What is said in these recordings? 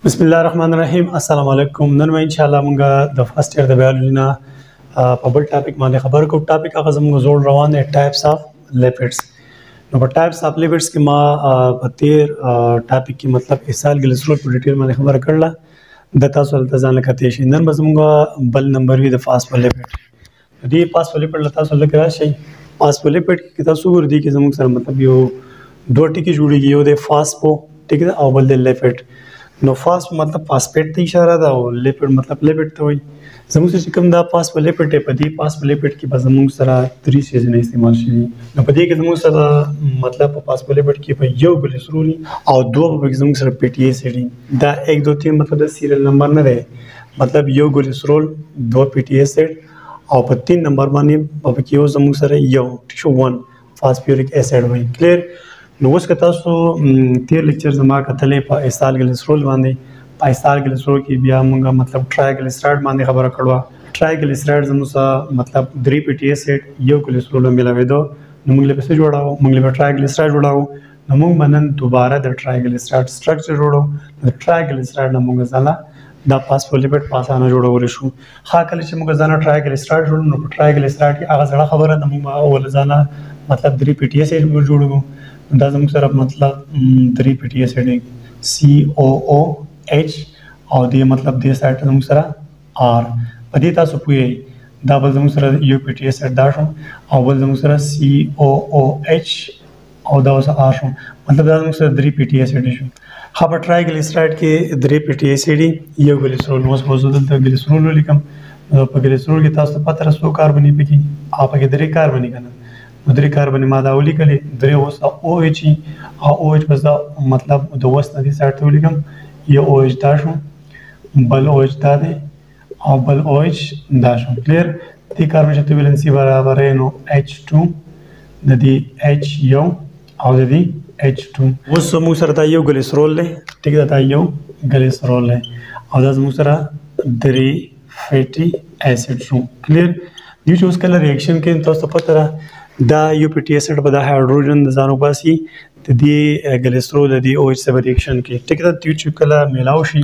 बिस्मिल्लाहिर्रहमानिर्रहीम अस्सलाम वालेकुम नन में इंशाल्लाह मुंगा the first year the biology ना पबल टॉपिक माने खबर को टॉपिक आगा जमुंगा जोड़ रवान है टाइप्स ऑफ लिपिड्स नो पर टाइप्स ऑफ लिपिड्स के मा पतेर टॉपिक की मतलब इसाल ग्लिसरॉल को डिटेल माने खबर करला दता सोल तजान लकतेश नन बजमुंगा बल नंबर वी द फास्फोलिपिड दी फास्फोलिपिड लता सोल करा शे फास्फोलिपिड की तसुर दी के जमुंग सर मतलब यो दो टिकी जुड़ी गई दे फास्फो ठीक है और बल दे लिपिड नो फास्ट मतलब फास्फेट ते इशारा दा और लिपिड मतलब लिपिड तो वही जमुंग से कम दा फास्फोलिपिड है पदी फास्फोलिपिड की बस जमुंग सरा 3 चीज ने इस्तेमाल शी नो पदी के जमुंग सरा मतलब फास्फोलिपिड की पे यो ग्लिसरॉल और दो पे जमुंग सरा पीटीए एसिड दा 1 2 3 मतलब सीरियल नंबर न रहे मतलब यो ग्लिसरॉल दो पीटीए एसिड और पर 3 नंबर माने अब की हो जमुंग सरा यो 1 फास्फोरिक एसिड वही क्लियर नो उसके तासो तेर लेक्चर जमा कतले पा इसाल ग्लिसरॉल बांधे पा इसाल ग्लिसरॉल की बिया मंगा मतलब ट्राइग्लिसराइड बांधे खबर कड़वा ट्राइग्लिसराइड जमुसा मतलब 3 पीटी एसिड यो ग्लिसरॉल मिलावे दो नमुंगले पे से जोड़ाओ मंगले पे ट्राइग्लिसराइड जोड़ाओ नमुंग मनन दोबारा द ट्राइग्लिसराइड स्ट्रक्चर जोड़ो द ट्राइग्लिसराइड नमुंग जाला द फास्फोलिपिड पासाना जोड़ो वरिशु खा कले से मुंग जाना ट्राइग्लिसराइड जोड़ो नो ट्राइग्लिसराइड की आगा जड़ा खबर है नमुंग ओल जाना मतलब 3 पीटी एसिड जोड़ो दाजम सर मतलब 3 पीटी एसिड COOH और ये मतलब दे साइड जम सर R पदीता सुपुए दाबल जम sir you PT acid daisho और बल जम सर COOH और दावस R शो मतलब दाजम सर 3 पीटी एसिड शो हाँ पर ट्राइग्लिसराइड के 3 पीटी एसिड ये ग्लिसरॉल नोस मौजूद है ग्लिसरॉल लिखम पर ग्लिसरॉल के तास पत्र सो कार्बनी पे की आप के 3 कार्बनी का दरी कार्बन मादा ओली कले दरे वसा OH आ OH बसा मतलब दोस्त नदी साइड तो लिखम ये OH दाशो बल OH दादे और बल OH दाशो क्लियर ती कार्बन शक्ति वैलेंसी बराबर है नो H2 नदी H यो और नदी H2 वो समूह सरता यो ग्लिसरॉल ले ठीक है ता यो ग्लिसरॉल है और दस मुसरा दरी fatty acid show clear the जो उसका रिएक्शन के तो पता दा यूपीटी एसिड बदा हाइड्रोजन जानो पासी दी ग्लिसरॉल दी OH से रिएक्शन के ठीक है ती चुकला मिलावशी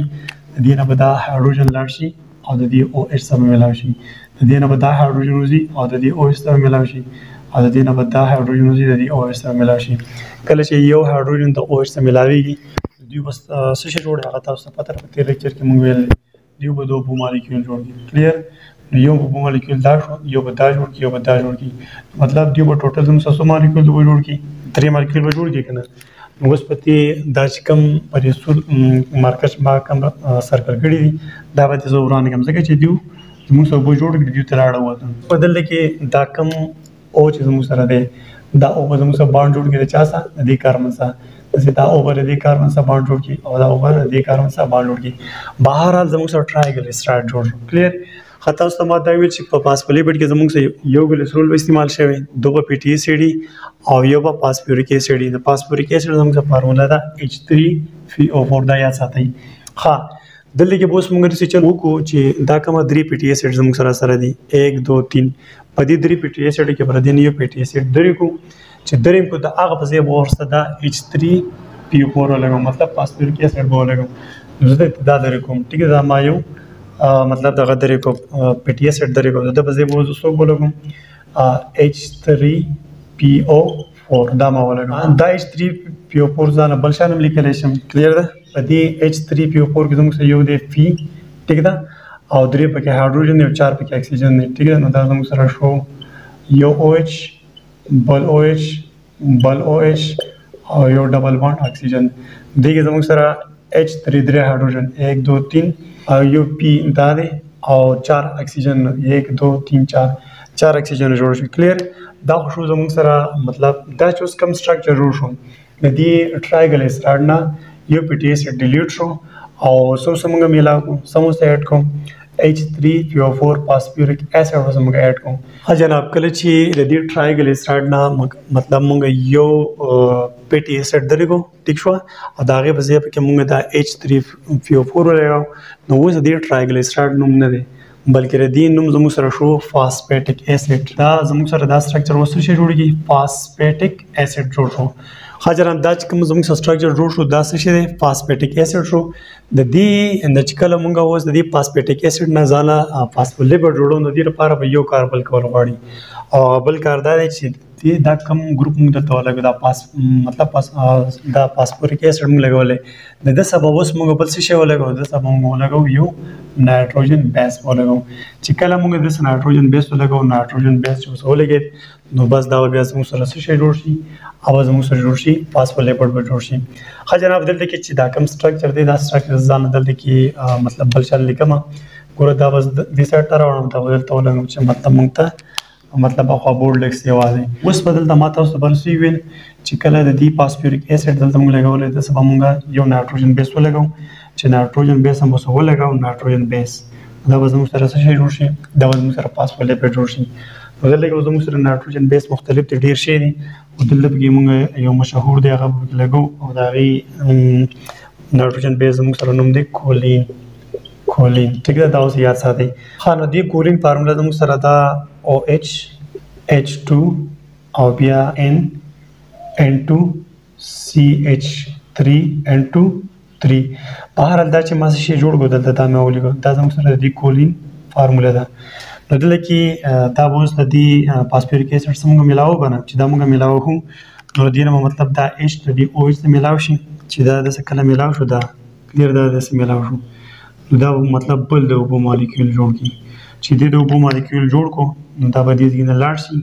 दी ना बदा हाइड्रोजन लाडशी और दी OH से मिलावशी दी ना बदा हाइड्रोजन उजी और दी OH से मिलावशी और दी ना बदा हाइड्रोजन उजी दी OH से मिलावशी कल से यो हाइड्रोजन तो OH से मिलावेगी दी बस सशे जोड़े आता उससे पता पते लेक्चर के मंगवेल दी वो दो मॉलिक्यूल जोड़ क्लियर यो मॉलिक्यूल दाश यो बदा जोड़ की यो बदा जोड़ की मतलब दी वो टोटल हम 600 मॉलिक्यूल दो जोड़ की 3 मॉलिक्यूल जोड़ की कना उसपति दाच कम परिसुर मार्कस बा कम सर्कल कड़ी दी दावत जो उरान कम से के दियो हम सब जोड़ के दियो तराड़ा हुआ था बदल के दा कम ओ चीज हम सरा दे दा ओवर हम सब बाउंड जोड़ के चासा नदी कार्बन सा जैसे दा ओवर नदी कार्बन सा बाउंड जोड़ की और दा ओवर नदी कार्बन सा बाउंड जोड़ की बाहर हाल हम सब ट्राइग्लिसराइड जोड़ क्लियर खता उस तमाम दाविल चिक फास्फोलिपिड के जमुंग से यो ग्लिसरॉल इस्तेमाल शवे दो पीटी एसिड और यो phosphoric acid the phosphoric acid जमुंग से फार्मूला था H3PO4 दा याद साथ ही हां दिल्ली के बोस मुंगर से चल को चे दा कमा 3 पीटी एसिड जमुंग सरा सरा दी 1 2 3 पदी 3 पीटी एसिड के पर दिन यो पीटी एसिड दरी को चे दरी को दा आगे पसे वो सदा H3PO4 लगा मतलब फास्फोरिक एसिड बोलेगा जदे दा दरी को ठीक है दा मायो मतलब दगा दरे को पीटी एसिड दरे को द बजे वो सो बोलोगम H3PO4 दामा बोलेगा दा H3PO4 जाना बलशान लिखलेशम क्लियर दा पदी H3PO4 के से यो दे P ठीक है और 3 पे हाइड्रोजन ने 4 पे ऑक्सीजन ने ठीक है ना दा हम सरा शो यो OH बल OH और यो डबल बॉन्ड ऑक्सीजन देखिए हम सरा H3 हाइड्रोजन 1 2 3 और यू P दादे और 4 ऑक्सीजन 1 2 3 4 ऑक्सीजन जोड़ क्लियर दा खुशू जमुंग सरा मतलब दा चोस कम स्ट्रक्चर जोड़ शो नदी ट्राइग्लिसराइड ना you PT acid delete show और सो समंग मिला को समोसे ऐड को H3PO4 फास्फोरिक एसिड समंग ऐड को हां जनाब कल छी नदी ट्राइग्लिसराइड ना मतलब मंग यो पीटी एसिड दरेगो ठीक शो और दागे बजे पे मंग दा H3PO4 रहेगा नो वो दी ट्राइग्लिसराइड नुम न दे बल्कि दी नुम जमु सर शो फास्फेटिक एसिड दा जमु सर दा स्ट्रक्चर वो से जोड़गी फास्फेटिक एसिड जोड़ शो हाजर दाच कम जमु स्ट्रक्चर जोड़ शो दा से phosphatic acid show د دې د چې کله مونږ اوس د دې فاسفیټیک اسید نه ځاله فاسفولیپید جوړو نو دې لپاره به یو کار بل کول غواړي او بل کار دا دی چې دا کم ګروپ موږ دلته ولګو دا مطلب دا فاسفوریک اسید موږ لګولې د سبب اوس موږ بل څه شی ولګو د سبب موږ ولګو یو نایټروجن بیس ولګو چې کله موږ د نایټروجن بیس ولګو نایټروجن بیس چې ولګید نو بس دا بیا زموږ سره څه شی جوړ شي او زموږ سره جوړ شي فاسفولیپید به جوړ شي ښه جناب دلته کې چې دا کوم سټرکچر دی دا سټرکچر ځان دلته کې مطلب بل شان لیکم ګوره دا بس دې سایډ ته راوړم دا دلته ولګم چې مطلب موږ ته مطلب خو بورډ لیکس یوازې اوس بدل د ماته اوس بل څه ویل چې کله د دې فاسفوریک اسید دلته موږ لګولې د سبا موږ یو نایټروجن بیس ولګو چې نایټروجن بیس هم اوس ولګو نایټروجن بیس دا به زموږ سره څه شی جوړ شي دا به زموږ سره فاسفولیپید جوړ شي نو دلته کې زموږ سره نایټروجن بیس مختلف دي ډېر شي دي او دلته کې موږ یو مشهور دی هغه لګو او دا غي نایټروجن بیس زموږ سره نوم دی کولین ٹھیک ده دا اوس یاد ساتئ ښه نو دې کولین فارموله زموږ سره دا OH H2 او بیا N2 CH3 N2 3 په هر حال دا چې ما څه شی جوړ کړو دلته دا مې ولیکو دا زموږ سره د دې کولین فارموله ده نو دلته کې دا به اوس د دې فاسفوریک اسید سره موږ ملاو کنه چې دا موږ ملاو کوو نو دې نه مطلب دا H د دې OH سره ملاو شي چې دا داسې کله ملاو شو دا کلیر دا داسې ملاو شو نو دا مطلب بل د اوبو مالیکول جوړ کړي چې دې د اوبو مالیکول جوړ کو نو دا به دې ځای نه لاړ شي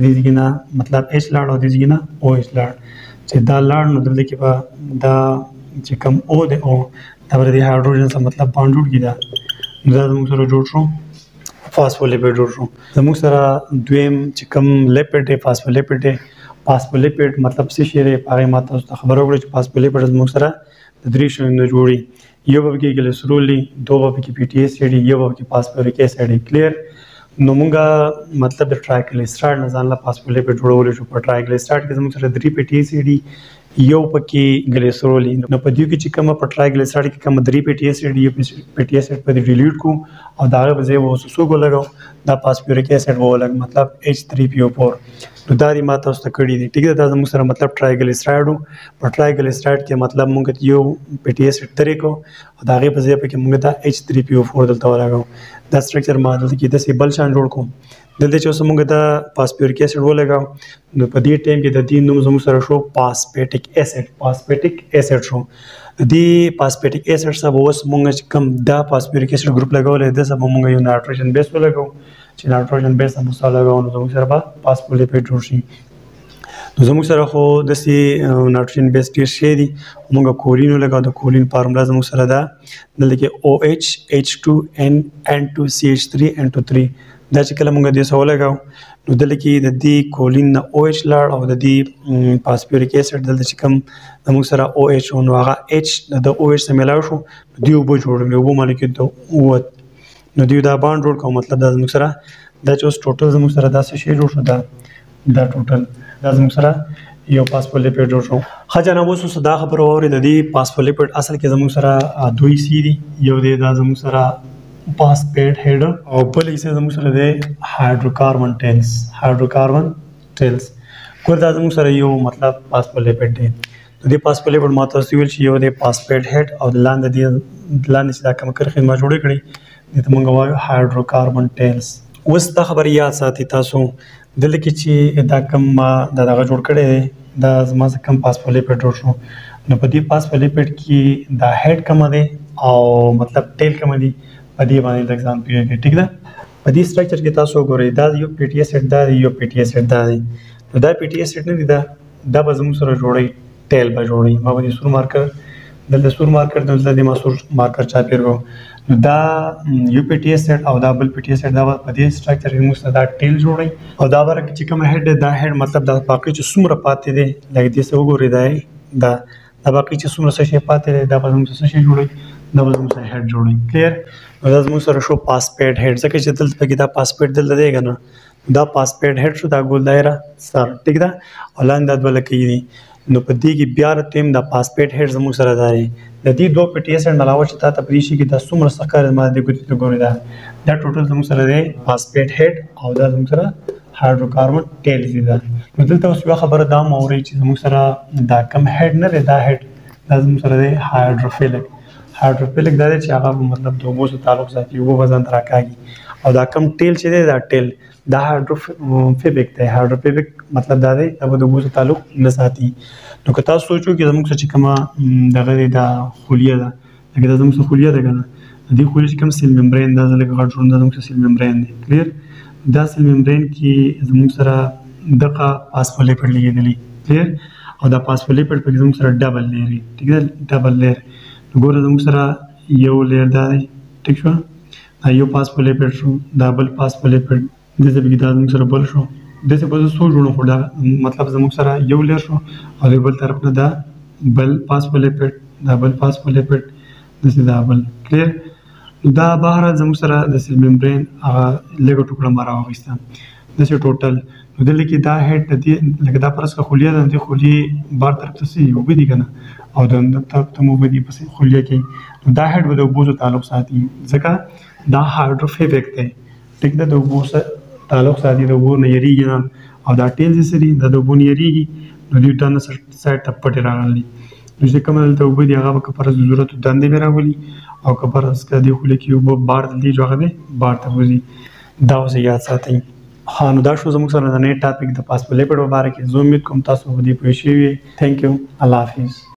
دې ځای نه مطلب H لاړ او دې ځای نه OH لاړ چې دا لاړ نو دلته کې به دا چې کوم O دی O دا به د هایدروجن سره مطلب باند جوړ کړي دا نو دا زموږ سره جوړ شو فاسفولیپید جوړ شو زموږ سره دویم چې کوم لیپډ دی فاسفولیپډ دی فاسفولیپډ مطلب څه شی دی هغه ماته اوس خبره وکړه چې فاسفولیپډ زموږ سره د درې شیانو نه جوړي یو به کې ګلیسرول دی دوه به کې پی ټی اسید دی یو به کې فاسفوریک اسید دی کلیر نو مونږه مطلب د ټرایګلیسرایډ نه ځان له فاسفولیپډ جوړول شو په ټرایګلیسرایډ کې زموږ سره درې پی ټی اسید دی یو پکې ګلیسرول نو په دې کې چې کومه په ټرایګلیسرایډ کې کومه درې پی ټی اسید یو پی ټی اسید په دې ډیلیټ کو او دا به زه وسوسو کو لګاو دا فاسفوریک اسید وو لګ مطلب H3PO4 نو دا دی ماته اوس ته کړی دی ټیک ده دا زموږ سره مطلب ټرایګلیسرایډ په ټرایګلیسرایډ کې مطلب مونږ یو پی ټی اسید ترې کو او دا غي په ځای په کې مونږ دا H3PO4 دلته ولګاو دا سټرکچر ما دلته کې د سی بل شان جوړ کوم دلته چې اوس مونږ دا فاسفوریک اسید ولګاو نو په دې ټایم کې د دې نوم زموږ سره شو فاسفیټیک اسید شو د فاسفیټیک اسید سره اوس مونږ کوم دا فاسفوریک اسید ګروپ لګولې د سبا مونږ یو نایټروجن بیس ولګاو چې نایټروجن بیس هم سره لګاو نو زموږ سره به فاسفولیپید جوړ شي نو زموږ سره خو د سی نایټروجن بیس ډیر شي دي مونږ کولین لګاو د کولین فارمولا زموږ سره ده دلته کې OH H2 N2 CH3 N2 3 دا چې کله مونږ دې سره ولګاو نو دلته کې د دې کولین نه OH لاړ او د دې فاسفوریک اسید دلته چې کوم زموږ سره OH نو هغه H د OH سره ملاو شو دوی اوبه جوړوي اوبو مالیکول ته ووت نو دوی دا باند جوړ کوم مطلب دا زموږ سره دا چې اوس ټوټل زموږ سره دا څه شی جوړ شو دا ټوټل دا زموږ سره یو فاسفولیپید جوړ شو ښه جناب اوس دا خبره واورئ د دې فاسفولیپید اصل کې زموږ سره دوی سی دي یو دی دا زموږ سره فاسفیټ هیډ او بل یې زموږ سره دی هایدروکاربن ټیلز ګور دا زموږ سره یو مطلب فاسفولیپید دی د دې فاسفولیپید ماته ویل چې یو دی فاسفیټ هیډ او لاندې چې دا کوم کرښې ما جوړې کړې دې ته موږ وایو هایدروکاربن ټیلز اوس دا خبره یاد ساتئ تاسو دلته کې چې دا کوم ما دغه جوړ کړی دا زما کوم فاسفولیپید جوړ شو نو په دې فاسفولیپید کې دا هیډ کوم دی او مطلب ټیل کوم دی په دې باندې د ایگزام پیږي ټیک ده په دې سټرکچر کې تاسو ګورئ دا یو پی ټی اسید دا یو پی ټی اسید دا دی نو دا پی ټی اسید نه دی دا به زموږ سره جوړي ټیل به جوړي ما باندې سور مارکر دلته سور مارکر دلته د ما سور مارکر چا پیرو نو دا یو پی ټی اسید او دا بل پی ټی اسید دا په دې سټرکچر کې موږ دا ټیل جوړي او دا ورکه چې کوم هډ دا هډ مطلب دا باقي چې څومره پاتې دي لکه دې څه وګورئ دا باقي چې څومره څه شي پاتې دي دا به زموږ څه شي جوړي دا به زموږ سره هډ جوړي کلیر نو دا زموږ سره شو فاسفیټ هډ ځکه چې دلته کې دا فاسفیټ دلته دی کنه دا فاسفیټ هډ شو دا ګول دایره سر ټیک ده ولاندې د بل کې نو په دې کې بیا راتم د فاسفیټ هډ زموږ سره دی د دې دوه پی ټی اسید علاوه چې تا ته پرې شي کې د څومره څخه ما دې ګوتې ته ګوري دا ټوټل زموږ سره دی فاسفیټ هډ او دا زموږ سره هایدروکاربن ټیل دی دا نو دلته اوس یو خبره دا موري چې زموږ سره دا کم هډ نه دی دا هډ دا زموږ سره دی هایدروفیلیک دا دی چې هغه مطلب د اوبو سره تعلق ساتي، اوبه به ځان ته راکاږي. او دا کم ټیل چې دی دا ټیل دا هایدروفیبیک دی. هایدروفیبیک مطلب دا دی دا به د اوبو سره تعلق نه ساتي. نو که تاسو سوچ وکړئ زموږ سره چې کومه دغه دی دا خولیه ده، لکه دا زموږ سره خولیه ده که نه، د دې خولیې چې کوم سیل ممبرین دا لږ غټ شو، دا زموږ سره سیل ممبرین دی. کلیر؟ دا سیل ممبرین کې زموږ سره دغه فاسفولیپیډ لګېدلي. کلیر؟ او دا فاسفولیپیډ پکې زموږ سره ډبل لیر وي. ټیک ده؟ ډبل لیر. نو ګوره زموږ سره یو لیر دا دی، ټیک شوه؟ دا یو فاسفولیپیډ شو، دا بل فاسفولیپیډ، داسې پکې دا زموږ سره بل شو، داسې به زه څو جوړو، خو دا مطلب زموږ سره یو لیر شو او د بل طرف نه دا بل فاسفولیپیډ، دا بل فاسفولیپیډ، داسې دا بل. کلیر؟ دا بهرحال زموږ سره د سیل ممبرین هغه لږه ټوکړه ما راواخیسته، داسې ټوټل. نو دلته کې دا هیډ د دې لکه دا فرض کړه خولیه ده، د دې خولیې بار طرف ته څه اوبه دي که نه، او د اندر طرف ته هم اوبه دي په خولیه کې. نو دا هیډ به د اوبو سره تعلق ساتي، ځکه دا هایدروفیبیک دی. ټیک ده؟ د اوبو سره تعلق ساتي، د اوبو نه یریږي نه. او دا ټیل چې څه دي دا د اوبو نه یریږي، نو دوی ټانه سایډ ته پټې راغلي. نو چې کومه دلته اوبه دي هغه به که فرض د ضرورت دندې به راولي، او که فرض که دې خوله کې اوبه بار ته دي هغه به بار ته وځي. دا اوس یاد ساتئ. ها نو دا شو زموږ سره نننی ټاپک د فاسفولیپیډ په باره کې. زه امید کوم تاسو په دې پوه شوي. تھینک یو. الله حافظ.